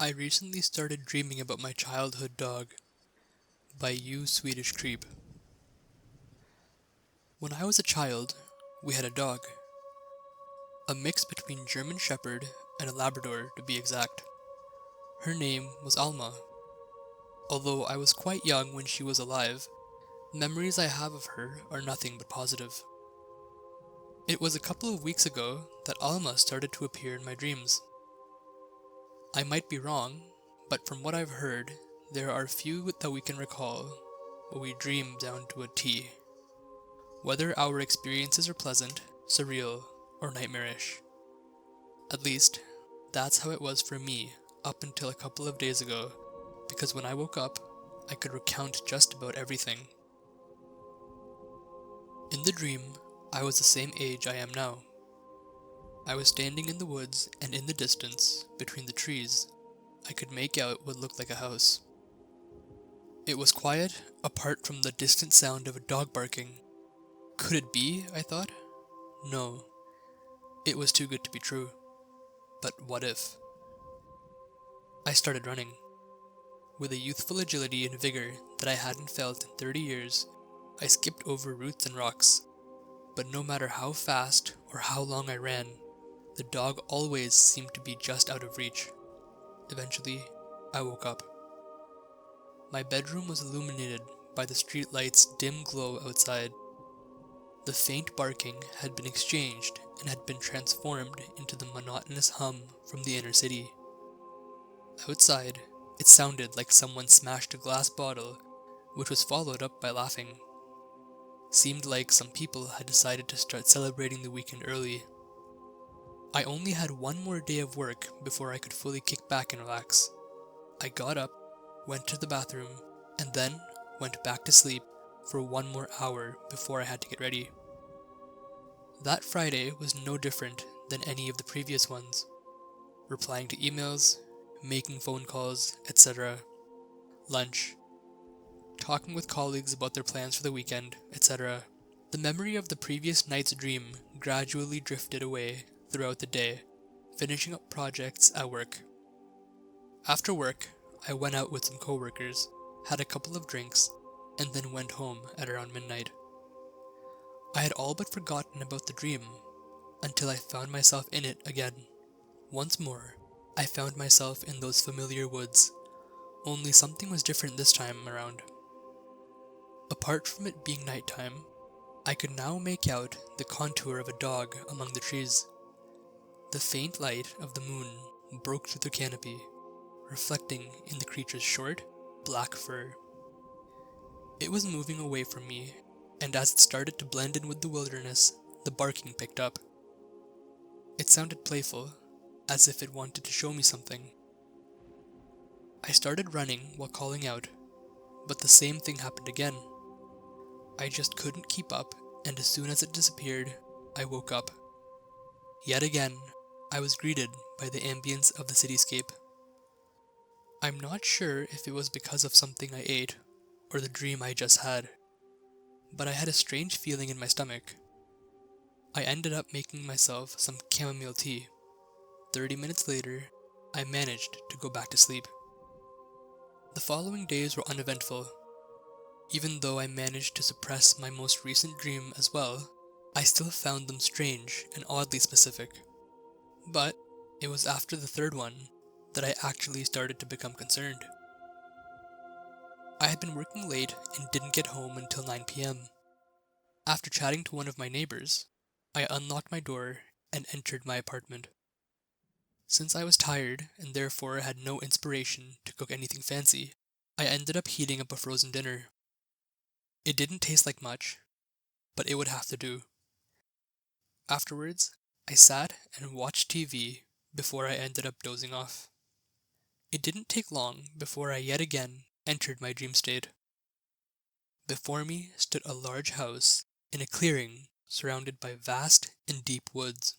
I recently started dreaming about my childhood dog by You Swedish Creep. When I was a child, we had a dog, a mix between German Shepherd and a Labrador to be exact. Her name was Alma. Although I was quite young when she was alive, memories I have of her are nothing but positive. It was a couple of weeks ago that Alma started to appear in my dreams. I might be wrong, but from what I've heard, there are few that we can recall where we dream down to a T. Whether our experiences are pleasant, surreal, or nightmarish. At least, that's how it was for me up until a couple of days ago, because when I woke up, I could recount just about everything. In the dream, I was the same age I am now. I was standing in the woods, and in the distance, between the trees, I could make out what looked like a house. It was quiet, apart from the distant sound of a dog barking. Could it be, I thought? No. It was too good to be true. But what if? I started running. With a youthful agility and vigor that I hadn't felt in 30 years, I skipped over roots and rocks. But no matter how fast or how long I ran, the dog always seemed to be just out of reach. Eventually, I woke up. My bedroom was illuminated by the streetlight's dim glow outside. The faint barking had been exchanged and had been transformed into the monotonous hum from the inner city. Outside, it sounded like someone smashed a glass bottle, which was followed up by laughing. Seemed like some people had decided to start celebrating the weekend early. I only had one more day of work before I could fully kick back and relax. I got up, went to the bathroom, and then went back to sleep for one more hour before I had to get ready. That Friday was no different than any of the previous ones. Replying to emails, making phone calls, etc. Lunch. Talking with colleagues about their plans for the weekend, etc. The memory of the previous night's dream gradually drifted away throughout the day, finishing up projects at work. After work, I went out with some coworkers, had a couple of drinks, and then went home at around midnight. I had all but forgotten about the dream, until I found myself in it again. Once more, I found myself in those familiar woods, only something was different this time around. Apart from it being nighttime, I could now make out the contour of a dog among the trees. The faint light of the moon broke through the canopy, reflecting in the creature's short, black fur. It was moving away from me, and as it started to blend in with the wilderness, the barking picked up. It sounded playful, as if it wanted to show me something. I started running while calling out, but the same thing happened again. I just couldn't keep up, and as soon as it disappeared, I woke up. Yet again, I was greeted by the ambience of the cityscape. I'm not sure if it was because of something I ate, or the dream I just had, but I had a strange feeling in my stomach. I ended up making myself some chamomile tea. 30 minutes later, I managed to go back to sleep. The following days were uneventful. Even though I managed to suppress my most recent dream as well, I still found them strange and oddly specific. But it was after the third one that I actually started to become concerned. I had been working late and didn't get home until 9 p.m. After chatting to one of my neighbors, I unlocked my door and entered my apartment. Since I was tired and therefore had no inspiration to cook anything fancy, I ended up heating up a frozen dinner. It didn't taste like much, but it would have to do. Afterwards, I sat and watched TV before I ended up dozing off. It didn't take long before I yet again entered my dream state. Before me stood a large house in a clearing surrounded by vast and deep woods.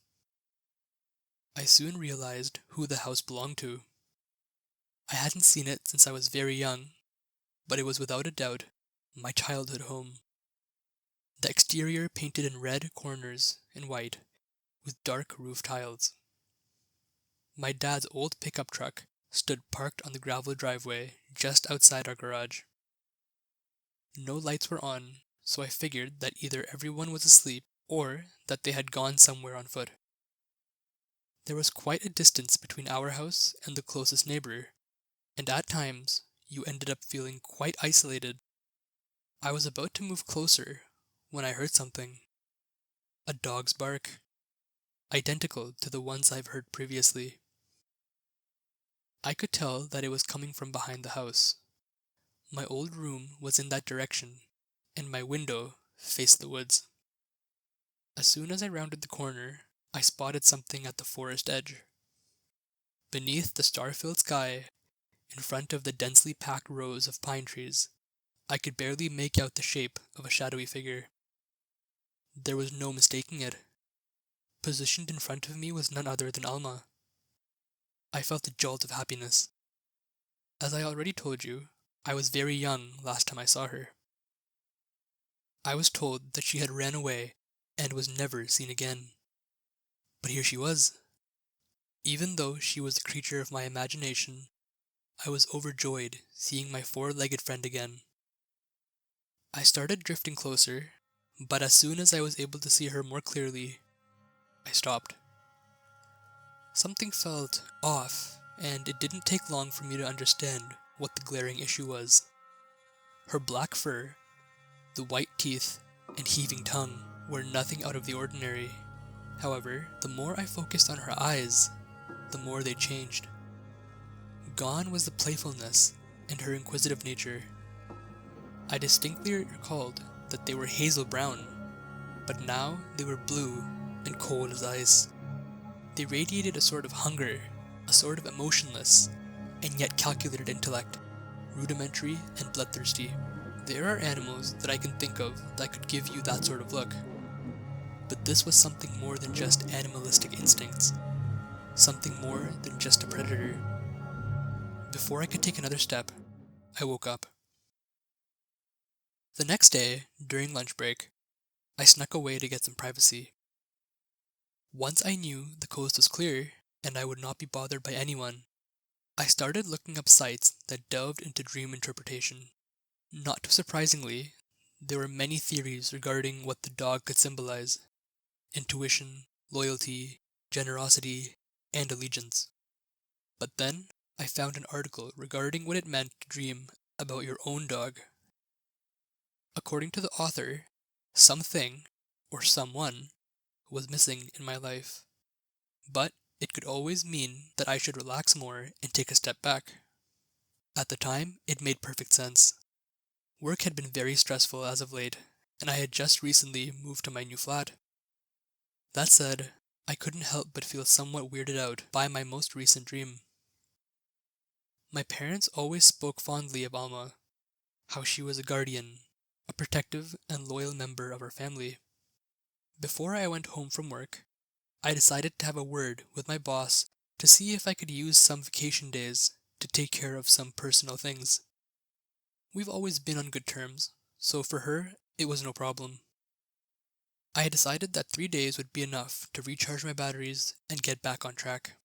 I soon realized who the house belonged to. I hadn't seen it since I was very young, but it was without a doubt my childhood home. The exterior painted in red corners and white, with dark roof tiles. My dad's old pickup truck stood parked on the gravel driveway just outside our garage. No lights were on, so I figured that either everyone was asleep or that they had gone somewhere on foot. There was quite a distance between our house and the closest neighbor, and at times you ended up feeling quite isolated. I was about to move closer when I heard something. A dog's bark, identical to the ones I've heard previously. I could tell that it was coming from behind the house. My old room was in that direction, and my window faced the woods. As soon as I rounded the corner, I spotted something at the forest edge. Beneath the star-filled sky, in front of the densely packed rows of pine trees, I could barely make out the shape of a shadowy figure. There was no mistaking it. Positioned in front of me was none other than Alma. I felt a jolt of happiness. As I already told you, I was very young last time I saw her. I was told that she had ran away and was never seen again. But here she was. Even though she was the creature of my imagination, I was overjoyed seeing my four-legged friend again. I started drifting closer, but as soon as I was able to see her more clearly, I stopped. Something felt off, and it didn't take long for me to understand what the glaring issue was. Her black fur, the white teeth, and heaving tongue were nothing out of the ordinary. However, the more I focused on her eyes, the more they changed. Gone was the playfulness and her inquisitive nature. I distinctly recalled that they were hazel brown, but now they were blue and cold as ice. They radiated a sort of hunger, a sort of emotionless, and yet calculated intellect, rudimentary and bloodthirsty. There are animals that I can think of that could give you that sort of look. But this was something more than just animalistic instincts. Something more than just a predator. Before I could take another step, I woke up. The next day, during lunch break, I snuck away to get some privacy. Once I knew the coast was clear and I would not be bothered by anyone, I started looking up sites that delved into dream interpretation. Not too surprisingly, there were many theories regarding what the dog could symbolize: intuition, loyalty, generosity, and allegiance. But then, I found an article regarding what it meant to dream about your own dog. According to the author, something, or someone, was missing in my life. But it could always mean that I should relax more and take a step back. At the time, it made perfect sense. Work had been very stressful as of late, and I had just recently moved to my new flat. That said, I couldn't help but feel somewhat weirded out by my most recent dream. My parents always spoke fondly of Alma, how she was a guardian, a protective and loyal member of our family. Before I went home from work, I decided to have a word with my boss to see if I could use some vacation days to take care of some personal things. We've always been on good terms, so for her, it was no problem. I had decided that 3 days would be enough to recharge my batteries and get back on track.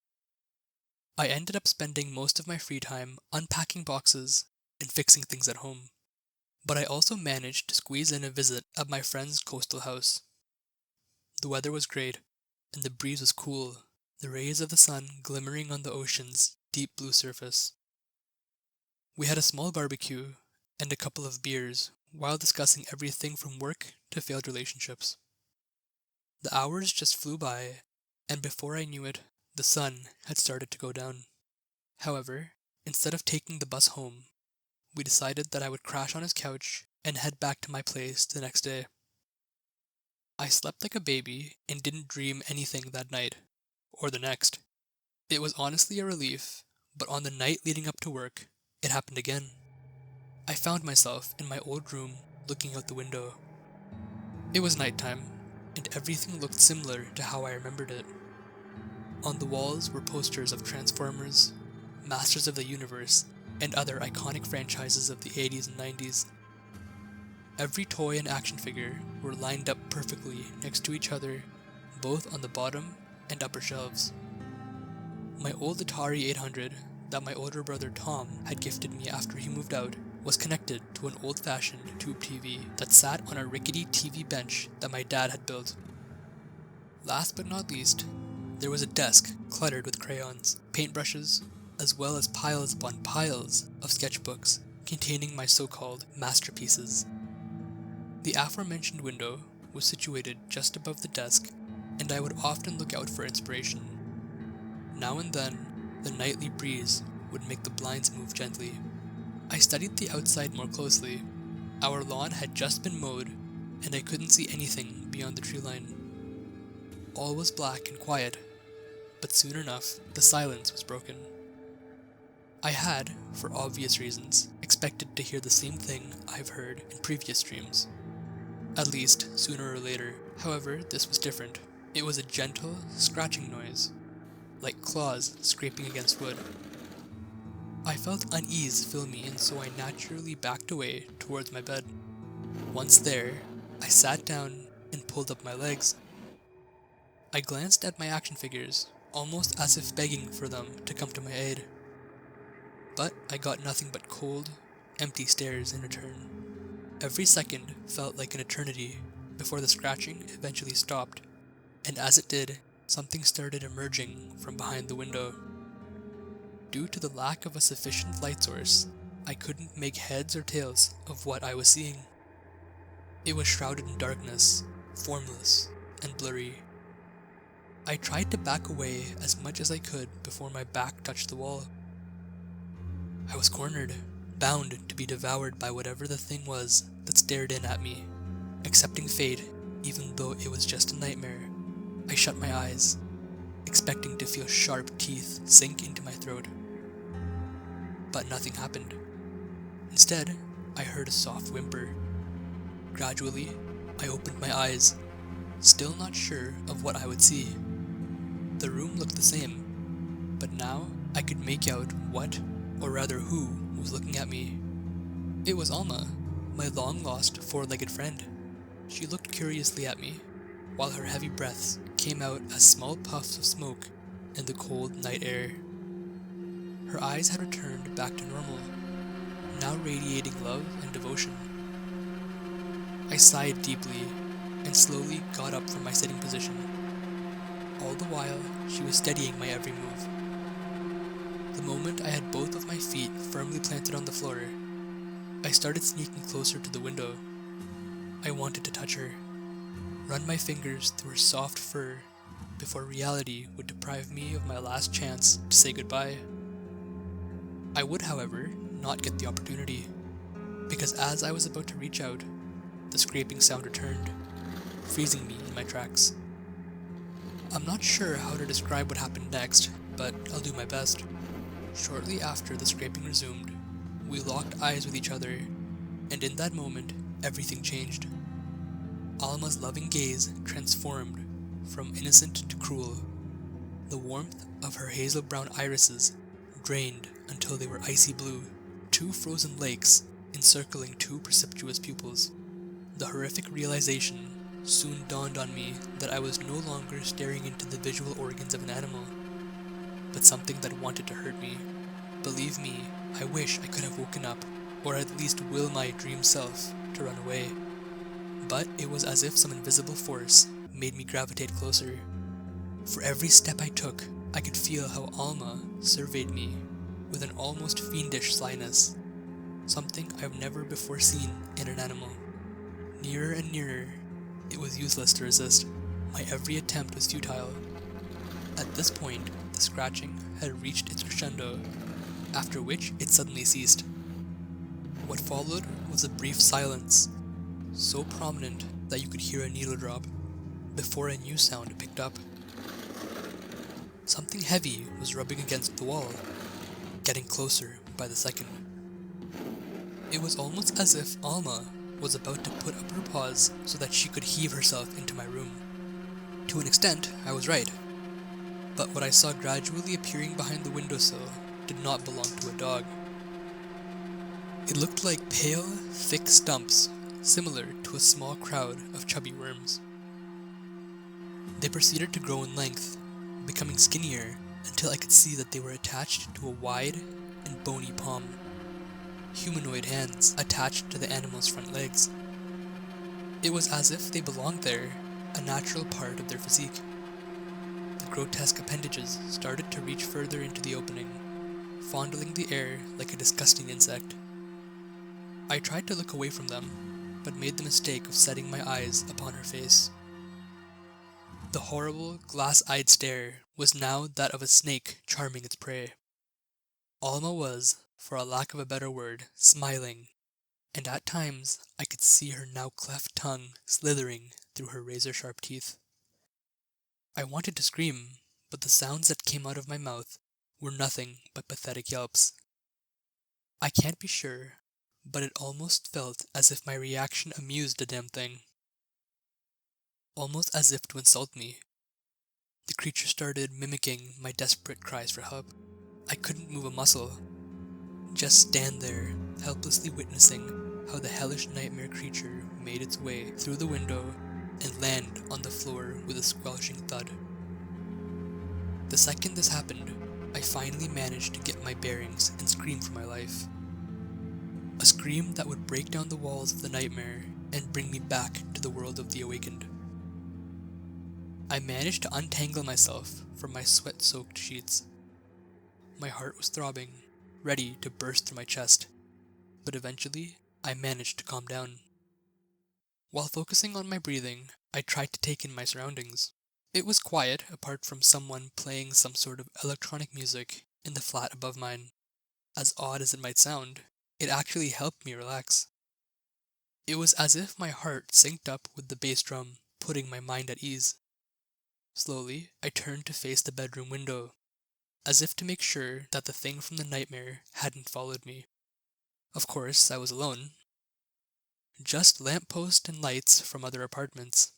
I ended up spending most of my free time unpacking boxes and fixing things at home. But I also managed to squeeze in a visit at my friend's coastal house. The weather was great, and the breeze was cool, the rays of the sun glimmering on the ocean's deep blue surface. We had a small barbecue and a couple of beers while discussing everything from work to failed relationships. The hours just flew by, and before I knew it, the sun had started to go down. However, instead of taking the bus home, we decided that I would crash on his couch and head back to my place the next day. I slept like a baby and didn't dream anything that night, or the next. It was honestly a relief, but on the night leading up to work, it happened again. I found myself in my old room looking out the window. It was nighttime, and everything looked similar to how I remembered it. On the walls were posters of Transformers, Masters of the Universe, and other iconic franchises of the 80s and 90s. Every toy and action figure were lined up perfectly next to each other, both on the bottom and upper shelves. My old Atari 800 that my older brother Tom had gifted me after he moved out was connected to an old-fashioned tube TV that sat on a rickety TV bench that my dad had built. Last but not least, there was a desk cluttered with crayons, paintbrushes, as well as piles upon piles of sketchbooks containing my so-called masterpieces. The aforementioned window was situated just above the desk, and I would often look out for inspiration. Now and then, the nightly breeze would make the blinds move gently. I studied the outside more closely. Our lawn had just been mowed, and I couldn't see anything beyond the tree line. All was black and quiet, but soon enough, the silence was broken. I had, for obvious reasons, expected to hear the same thing I've heard in previous dreams. At least, sooner or later. However, this was different. It was a gentle, scratching noise, like claws scraping against wood. I felt unease fill me, and so I naturally backed away towards my bed. Once there, I sat down and pulled up my legs. I glanced at my action figures, almost as if begging for them to come to my aid. But I got nothing but cold, empty stares in return. Every second felt like an eternity before the scratching eventually stopped, and as it did, something started emerging from behind the window. Due to the lack of a sufficient light source, I couldn't make heads or tails of what I was seeing. It was shrouded in darkness, formless, and blurry. I tried to back away as much as I could before my back touched the wall. I was cornered, bound to be devoured by whatever the thing was that stared in at me. Accepting fate, even though it was just a nightmare, I shut my eyes, expecting to feel sharp teeth sink into my throat. But nothing happened. Instead, I heard a soft whimper. Gradually, I opened my eyes, still not sure of what I would see. The room looked the same, but now I could make out what, or rather who, was looking at me. It was Alma, my long-lost four-legged friend. She looked curiously at me, while her heavy breaths came out as small puffs of smoke in the cold night air. Her eyes had returned back to normal, now radiating love and devotion. I sighed deeply and slowly got up from my sitting position. All the while, she was steadying my every move. The moment I had both of my feet firmly planted on the floor, I started sneaking closer to the window. I wanted to touch her, run my fingers through her soft fur before reality would deprive me of my last chance to say goodbye. I would, however, not get the opportunity, because as I was about to reach out, the scraping sound returned, freezing me in my tracks. I'm not sure how to describe what happened next, but I'll do my best. Shortly after the scraping resumed, we locked eyes with each other, and in that moment, everything changed. Alma's loving gaze transformed from innocent to cruel. The warmth of her hazel-brown irises drained until they were icy blue, two frozen lakes encircling two precipitous pupils. The horrific realization soon dawned on me that I was no longer staring into the visual organs of an animal, but something that wanted to hurt me. Believe me, I wish I could have woken up, or at least will my dream self to run away. But it was as if some invisible force made me gravitate closer. For every step I took, I could feel how Alma surveyed me with an almost fiendish slyness, something I've never before seen in an animal. Nearer and nearer, it was useless to resist. My every attempt was futile. At this point, the scratching had reached its crescendo, after which it suddenly ceased. What followed was a brief silence, so prominent that you could hear a needle drop, before a new sound picked up. Something heavy was rubbing against the wall, getting closer by the second. It was almost as if Alma was about to put up her paws so that she could heave herself into my room. To an extent, I was right. But what I saw gradually appearing behind the windowsill did not belong to a dog. It looked like pale, thick stumps, similar to a small crowd of chubby worms. They proceeded to grow in length, becoming skinnier until I could see that they were attached to a wide and bony palm. Humanoid hands attached to the animal's front legs. It was as if they belonged there, a natural part of their physique. The grotesque appendages started to reach further into the opening, fondling the air like a disgusting insect. I tried to look away from them, but made the mistake of setting my eyes upon her face. The horrible, glass-eyed stare was now that of a snake charming its prey. Alma was, for a lack of a better word, smiling, and at times I could see her now cleft tongue slithering through her razor-sharp teeth. I wanted to scream, but the sounds that came out of my mouth were nothing but pathetic yelps. I can't be sure, but it almost felt as if my reaction amused the damn thing. Almost as if to insult me. The creature started mimicking my desperate cries for help. I couldn't move a muscle. Just stand there, helplessly witnessing how the hellish nightmare creature made its way through the window and land on the floor with a squelching thud. The second this happened, I finally managed to get my bearings and scream for my life. A scream that would break down the walls of the nightmare and bring me back to the world of the awakened. I managed to untangle myself from my sweat-soaked sheets. My heart was throbbing, ready to burst through my chest, but eventually I managed to calm down. While focusing on my breathing, I tried to take in my surroundings. It was quiet apart from someone playing some sort of electronic music in the flat above mine. As odd as it might sound, it actually helped me relax. It was as if my heart synced up with the bass drum, putting my mind at ease. Slowly, I turned to face the bedroom window, as if to make sure that the thing from the nightmare hadn't followed me. Of course, I was alone. Just lampposts and lights from other apartments.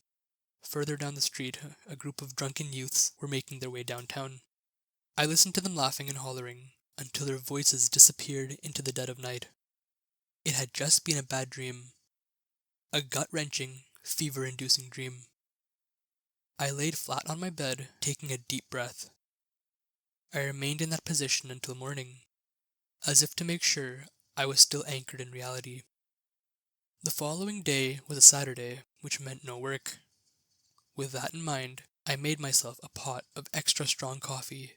Further down the street, a group of drunken youths were making their way downtown. I listened to them laughing and hollering until their voices disappeared into the dead of night. It had just been a bad dream. A gut-wrenching, fever-inducing dream. I laid flat on my bed, taking a deep breath. I remained in that position until morning, as if to make sure I was still anchored in reality. The following day was a Saturday, which meant no work. With that in mind, I made myself a pot of extra strong coffee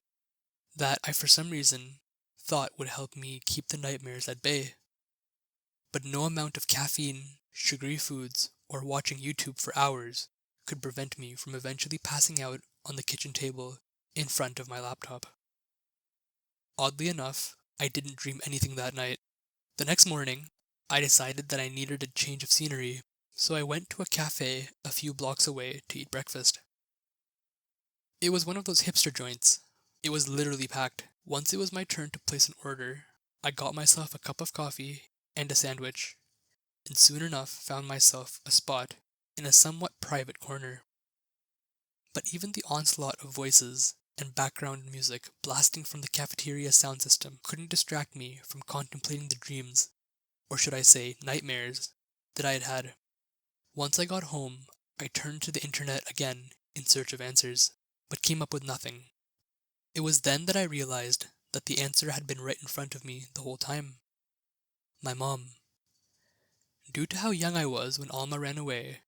that I for some reason thought would help me keep the nightmares at bay. But no amount of caffeine, sugary foods, or watching YouTube for hours could prevent me from eventually passing out on the kitchen table in front of my laptop. Oddly enough, I didn't dream anything that night. The next morning, I decided that I needed a change of scenery, so I went to a cafe a few blocks away to eat breakfast. It was one of those hipster joints. It was literally packed. Once it was my turn to place an order, I got myself a cup of coffee and a sandwich, and soon enough found myself a spot in a somewhat private corner. But even the onslaught of voices and background music blasting from the cafeteria sound system couldn't distract me from contemplating the dreams, or should I say nightmares, that I had had. Once I got home, I turned to the internet again in search of answers, but came up with nothing. It was then that I realized that the answer had been right in front of me the whole time. My mom. Due to how young I was when Alma ran away,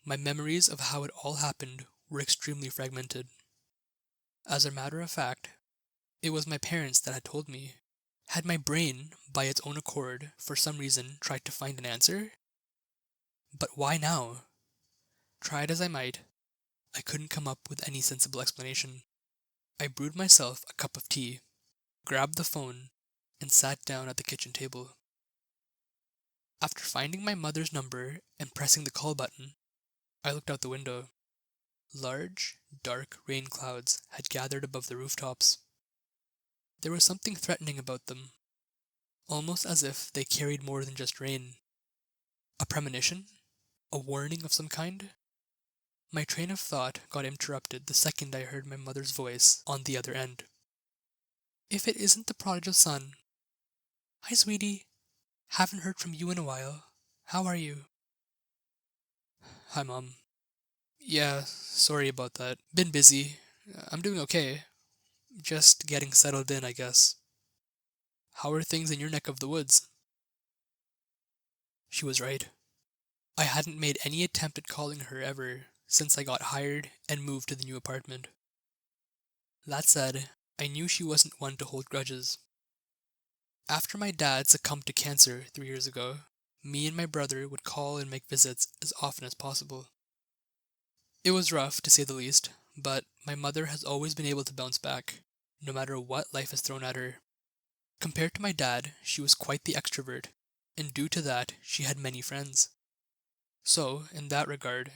my memories of how it all happened were extremely fragmented. As a matter of fact, it was my parents that had told me. Had my brain, by its own accord, for some reason, tried to find an answer? But why now? Tried as I might, I couldn't come up with any sensible explanation. I brewed myself a cup of tea, grabbed the phone, and sat down at the kitchen table. After finding my mother's number and pressing the call button, I looked out the window. Large, dark rain clouds had gathered above the rooftops. There was something threatening about them, almost as if they carried more than just rain. A premonition? A warning of some kind? My train of thought got interrupted the second I heard my mother's voice on the other end. If it isn't the prodigal son. Hi, sweetie. Haven't heard from you in a while. How are you? Hi, Mom. Yeah, sorry about that. Been busy. I'm doing okay. Just getting settled in, I guess. How are things in your neck of the woods? She was right. I hadn't made any attempt at calling her ever since I got hired and moved to the new apartment. That said, I knew she wasn't one to hold grudges. After my dad succumbed to cancer 3 years ago, me and my brother would call and make visits as often as possible. It was rough, to say the least, but my mother has always been able to bounce back, no matter what life has thrown at her. Compared to my dad, she was quite the extrovert, and due to that, she had many friends. So, in that regard,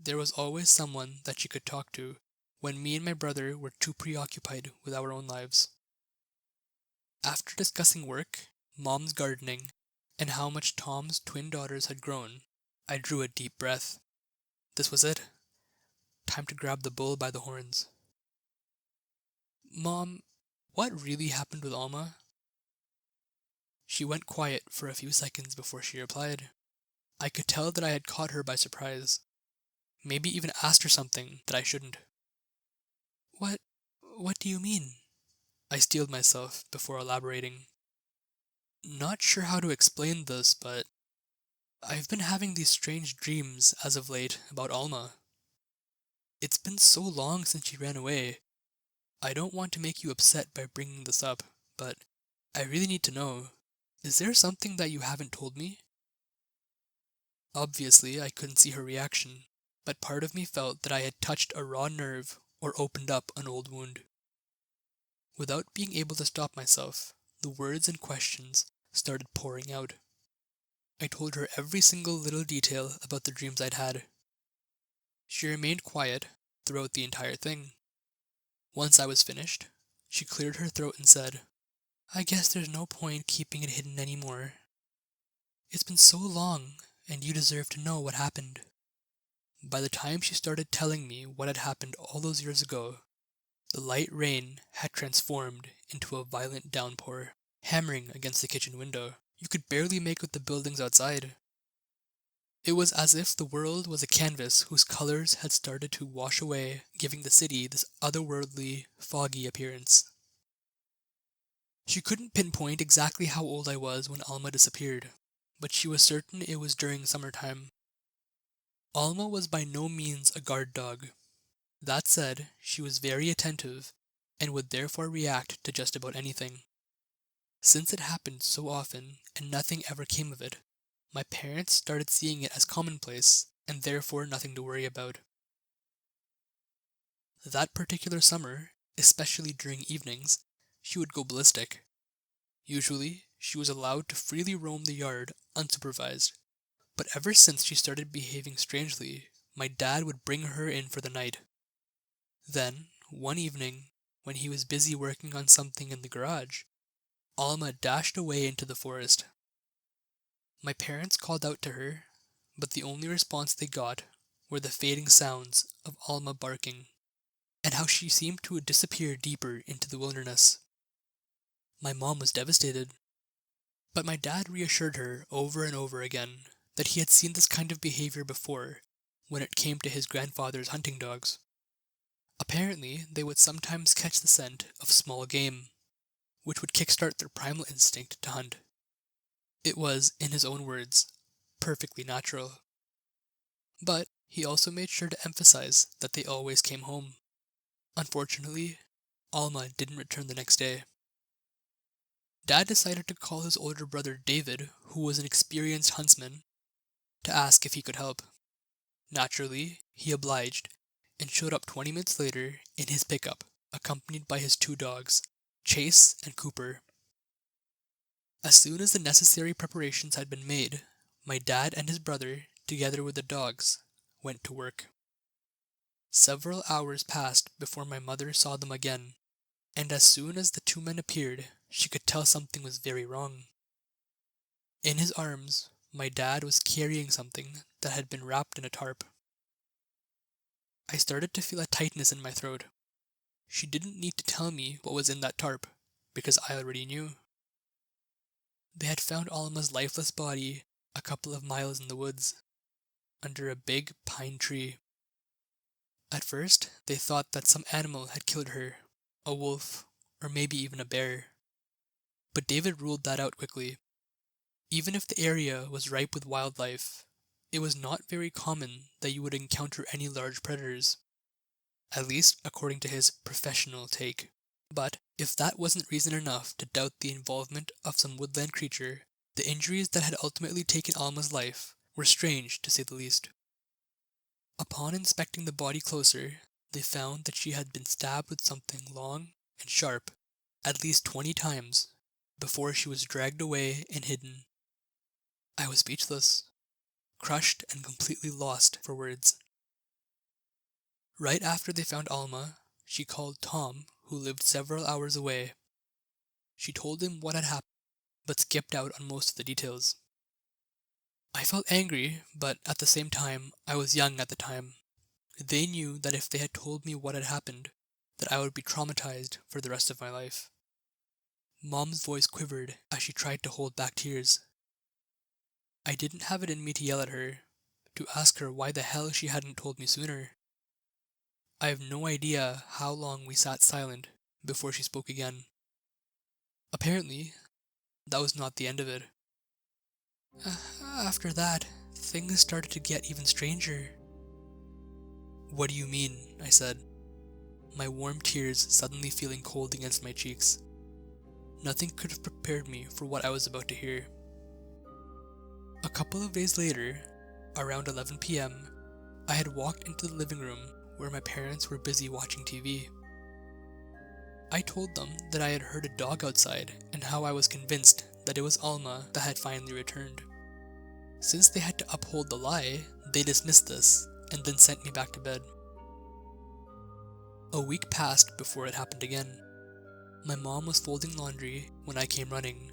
there was always someone that she could talk to when me and my brother were too preoccupied with our own lives. After discussing work, Mom's gardening, and how much Tom's twin daughters had grown, I drew a deep breath. This was it. Time to grab the bull by the horns. Mom, what really happened with Alma? She went quiet for a few seconds before she replied. I could tell that I had caught her by surprise. Maybe even asked her something that I shouldn't. What do you mean? I steeled myself before elaborating. Not sure how to explain this, but I've been having these strange dreams as of late about Alma. It's been so long since she ran away. I don't want to make you upset by bringing this up, but I really need to know. Is there something that you haven't told me? Obviously, I couldn't see her reaction, but part of me felt that I had touched a raw nerve or opened up an old wound. Without being able to stop myself, the words and questions started pouring out. I told her every single little detail about the dreams I'd had. She remained quiet throughout the entire thing. Once I was finished, she cleared her throat and said, I guess there's no point keeping it hidden anymore. It's been so long, and you deserve to know what happened. By the time she started telling me what had happened all those years ago, the light rain had transformed into a violent downpour, hammering against the kitchen window. You could barely make out the buildings outside. It was as if the world was a canvas whose colors had started to wash away, giving the city this otherworldly, foggy appearance. She couldn't pinpoint exactly how old I was when Alma disappeared, but she was certain it was during summertime. Alma was by no means a guard dog. That said, she was very attentive and would therefore react to just about anything. Since it happened so often and nothing ever came of it, my parents started seeing it as commonplace and therefore nothing to worry about. That particular summer, especially during evenings, she would go ballistic. Usually, she was allowed to freely roam the yard unsupervised, but ever since she started behaving strangely, my dad would bring her in for the night. Then, one evening, when he was busy working on something in the garage, Alma dashed away into the forest. My parents called out to her, but the only response they got were the fading sounds of Alma barking, and how she seemed to disappear deeper into the wilderness. My mom was devastated, but my dad reassured her over and over again that he had seen this kind of behavior before when it came to his grandfather's hunting dogs. Apparently, they would sometimes catch the scent of small game, which would kickstart their primal instinct to hunt. It was, in his own words, perfectly natural. But he also made sure to emphasize that they always came home. Unfortunately, Alma didn't return the next day. Dad decided to call his older brother David, who was an experienced huntsman, to ask if he could help. Naturally, he obliged and showed up 20 minutes later in his pickup, accompanied by his two dogs, Chase and Cooper. As soon as the necessary preparations had been made, my dad and his brother, together with the dogs, went to work. Several hours passed before my mother saw them again, and as soon as the two men appeared, she could tell something was very wrong. In his arms, my dad was carrying something that had been wrapped in a tarp. I started to feel a tightness in my throat. She didn't need to tell me what was in that tarp, because I already knew. They had found Alma's lifeless body a couple of miles in the woods, under a big pine tree. At first, they thought that some animal had killed her, a wolf, or maybe even a bear. But David ruled that out quickly. Even if the area was ripe with wildlife, it was not very common that you would encounter any large predators, at least according to his professional take. But if that wasn't reason enough to doubt the involvement of some woodland creature, the injuries that had ultimately taken Alma's life were strange, to say the least. Upon inspecting the body closer, they found that she had been stabbed with something long and sharp at least 20 times before she was dragged away and hidden. I was speechless, crushed and completely lost for words. Right after they found Alma, she called Tom, who lived several hours away. She told him what had happened, but skipped out on most of the details. I felt angry, but at the same time, I was young at the time. They knew that if they had told me what had happened, that I would be traumatized for the rest of my life. Mom's voice quivered as she tried to hold back tears. I didn't have it in me to yell at her, to ask her why the hell she hadn't told me sooner. I have no idea how long we sat silent before she spoke again. Apparently, that was not the end of it. After that, things started to get even stranger. What do you mean? I said, my warm tears suddenly feeling cold against my cheeks. Nothing could have prepared me for what I was about to hear. A couple of days later, around 11 p.m., I had walked into the living room where my parents were busy watching TV. I told them that I had heard a dog outside and how I was convinced that it was Alma that had finally returned. Since they had to uphold the lie, they dismissed this and then sent me back to bed. A week passed before it happened again. My mom was folding laundry when I came running,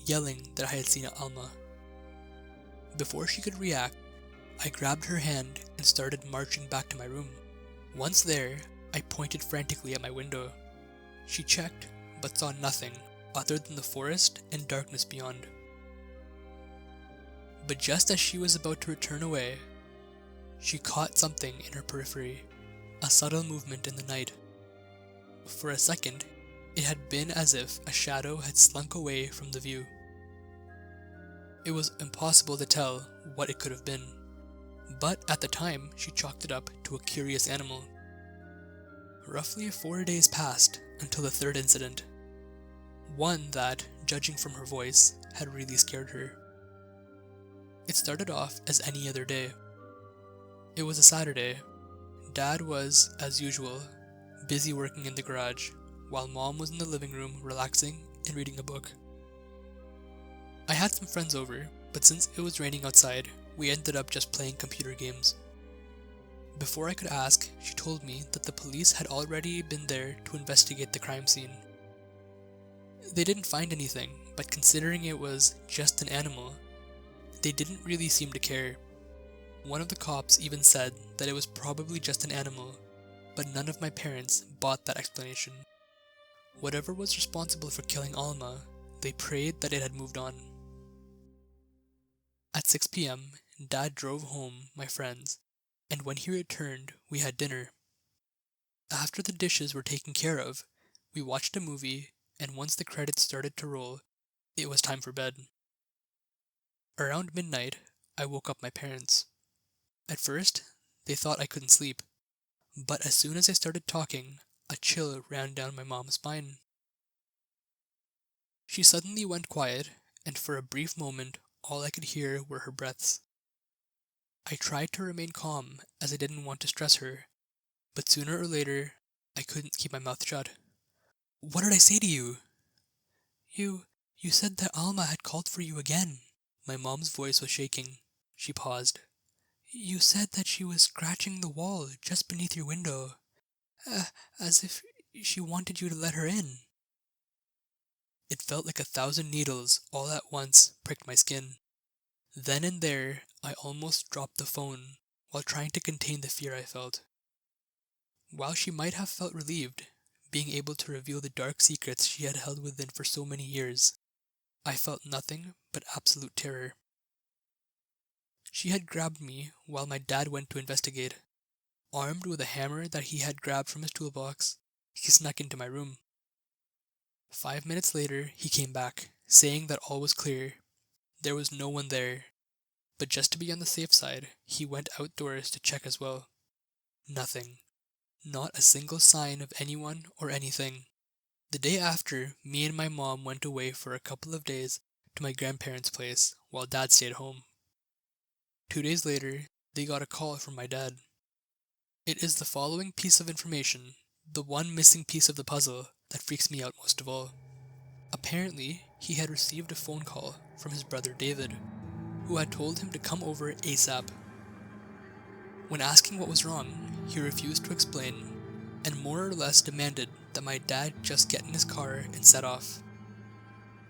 yelling that I had seen Alma. Before she could react, I grabbed her hand and started marching back to my room. Once there, I pointed frantically at my window. She checked, but saw nothing other than the forest and darkness beyond. But just as she was about to return away, she caught something in her periphery, a subtle movement in the night. For a second, it had been as if a shadow had slunk away from the view. It was impossible to tell what it could have been, but at the time she chalked it up to a curious animal. Roughly 4 days passed until the third incident, one that, judging from her voice, had really scared her. It started off as any other day. It was a Saturday. Dad was, as usual, busy working in the garage, while Mom was in the living room relaxing and reading a book. I had some friends over, but since it was raining outside, we ended up just playing computer games. Before I could ask, she told me that the police had already been there to investigate the crime scene. They didn't find anything, but considering it was just an animal, they didn't really seem to care. One of the cops even said that it was probably just an animal, but none of my parents bought that explanation. Whatever was responsible for killing Alma, they prayed that it had moved on. At 6 p.m., Dad drove home my friends, and when he returned, we had dinner. After the dishes were taken care of, we watched a movie, and once the credits started to roll, it was time for bed. Around midnight, I woke up my parents. At first, they thought I couldn't sleep, but as soon as I started talking, a chill ran down my mom's spine. She suddenly went quiet, and for a brief moment, all I could hear were her breaths. I tried to remain calm as I didn't want to stress her, but sooner or later, I couldn't keep my mouth shut. "What did I say to you?" You said that Alma had called for you again." My mom's voice was shaking. She paused. "You said that she was scratching the wall just beneath your window, as if she wanted you to let her in." It felt like 1,000 needles all at once pricked my skin. Then and there, I almost dropped the phone while trying to contain the fear I felt. While she might have felt relieved, being able to reveal the dark secrets she had held within for so many years, I felt nothing but absolute terror. She had grabbed me while my dad went to investigate. Armed with a hammer that he had grabbed from his toolbox, he snuck into my room. 5 minutes later, he came back, saying that all was clear. There was no one there. But just to be on the safe side, he went outdoors to check as well. Nothing. Not a single sign of anyone or anything. The day after, me and my mom went away for a couple of days to my grandparents' place while Dad stayed home. 2 days later, they got a call from my dad. It is the following piece of information, the one missing piece of the puzzle that freaks me out most of all. Apparently, he had received a phone call from his brother David, who had told him to come over ASAP. When asking what was wrong, he refused to explain, and more or less demanded that my dad just get in his car and set off.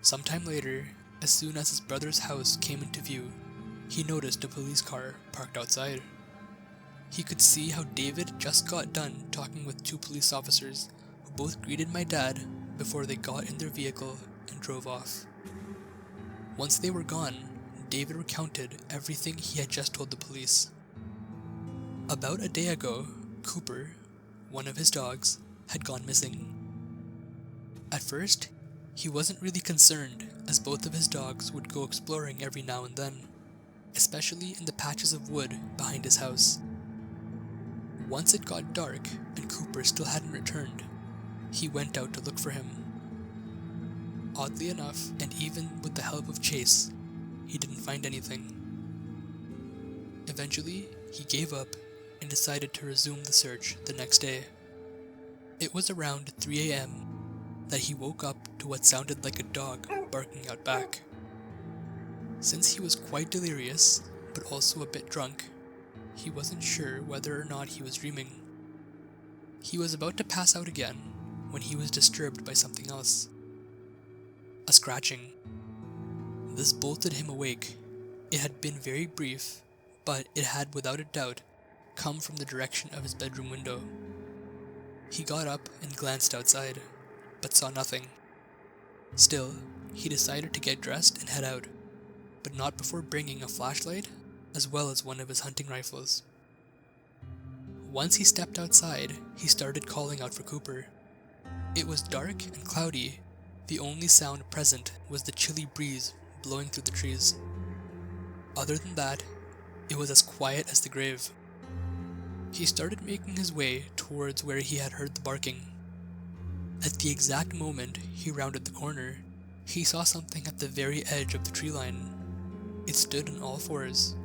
Sometime later, as soon as his brother's house came into view, he noticed a police car parked outside. He could see how David just got done talking with 2 police officers who both greeted my dad before they got in their vehicle and drove off. Once they were gone, David recounted everything he had just told the police. About a day ago, Cooper, one of his dogs, had gone missing. At first, he wasn't really concerned, as both of his dogs would go exploring every now and then, especially in the patches of wood behind his house. Once it got dark and Cooper still hadn't returned, he went out to look for him. Oddly enough, and even with the help of Chase, he didn't find anything. Eventually, he gave up and decided to resume the search the next day. It was around 3 a.m. that he woke up to what sounded like a dog barking out back. Since he was quite delirious, but also a bit drunk, he wasn't sure whether or not he was dreaming. He was about to pass out again when he was disturbed by something else. A scratching. This bolted him awake. It had been very brief, but it had without a doubt come from the direction of his bedroom window. He got up and glanced outside, but saw nothing. Still, he decided to get dressed and head out, but not before bringing a flashlight as well as one of his hunting rifles. Once he stepped outside, he started calling out for Cooper. It was dark and cloudy. The only sound present was the chilly breeze blowing through the trees. Other than that, it was as quiet as the grave. He started making his way towards where he had heard the barking. At the exact moment he rounded the corner, he saw something at the very edge of the tree line. It stood on all fours,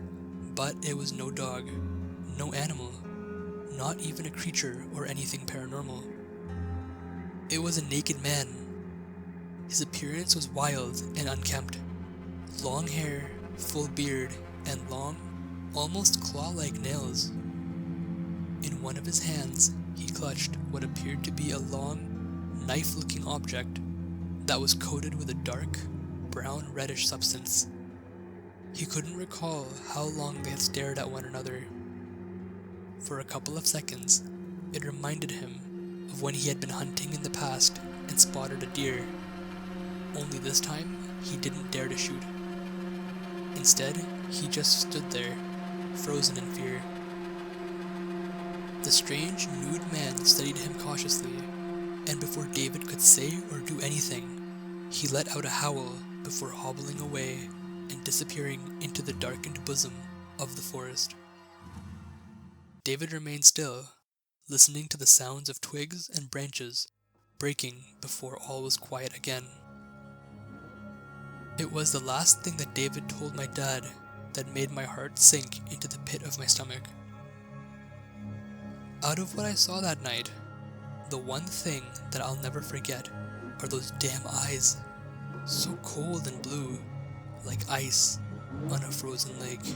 but it was no dog, no animal, not even a creature or anything paranormal. It was a naked man. His appearance was wild and unkempt. Long hair, full beard, and long, almost claw-like nails. In one of his hands, he clutched what appeared to be a long, knife-looking object that was coated with a dark, brown-reddish substance. He couldn't recall how long they had stared at one another. For a couple of seconds, it reminded him of when he had been hunting in the past and spotted a deer. Only this time, he didn't dare to shoot. Instead, he just stood there, frozen in fear. The strange, nude man studied him cautiously, and before David could say or do anything, he let out a howl before hobbling away and disappearing into the darkened bosom of the forest. David remained still, listening to the sounds of twigs and branches breaking before all was quiet again. It was the last thing that David told my dad that made my heart sink into the pit of my stomach. Out of what I saw that night, the one thing that I'll never forget are those damn eyes, so cold and blue, like ice on a frozen lake.